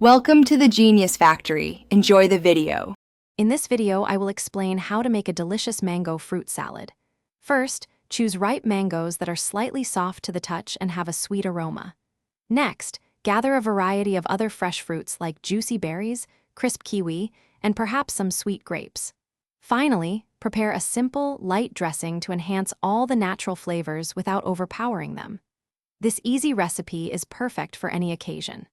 Welcome to the Genius Factory. Enjoy the video. In this video, I will explain how to make a delicious mango fruit salad. First, choose ripe mangoes that are slightly soft to the touch and have a sweet aroma. Next, gather a variety of other fresh fruits like juicy berries, crisp kiwi, and perhaps some sweet grapes. Finally, prepare a simple, light dressing to enhance all the natural flavors without overpowering them. This easy recipe is perfect for any occasion.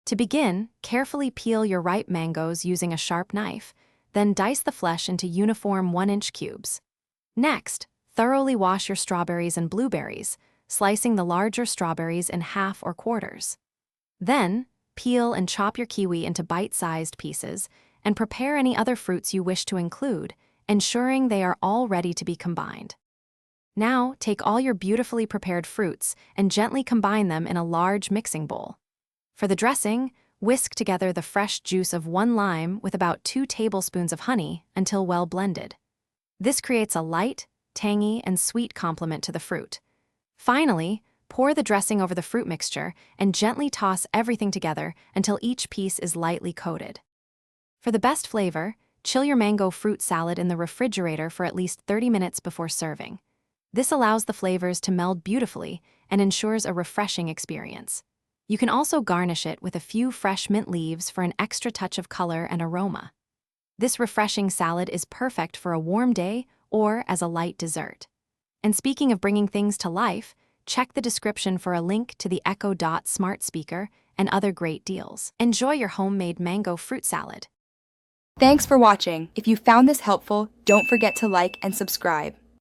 To begin, carefully peel your ripe mangoes using a sharp knife, then dice the flesh into uniform 1-inch cubes. Next, thoroughly wash your strawberries and blueberries, slicing the larger strawberries in half or quarters. Then, peel and chop your kiwi into bite-sized pieces and prepare any other fruits you wish to include, ensuring they are all ready to be combined. Now, take all your beautifully prepared fruits and gently combine them in a large mixing bowl. For the dressing, whisk together the fresh juice of 1 lime with about 2 tablespoons of honey until well blended. This creates a light, tangy, and sweet complement to the fruit. Finally, pour the dressing over the fruit mixture and gently toss everything together until each piece is lightly coated. For the best flavor, chill your mango fruit salad in the refrigerator for at least 30 minutes before serving. This allows the flavors to meld beautifully and ensures a refreshing experience. You can also garnish it with a few fresh mint leaves for an extra touch of color and aroma. This refreshing salad is perfect for a warm day or as a light dessert. And speaking of bringing things to life, check the description for a link to the Echo Dot smart speaker and other great deals. Enjoy your homemade mango fruit salad. Thanks for watching. If you found this helpful, don't forget to like and subscribe.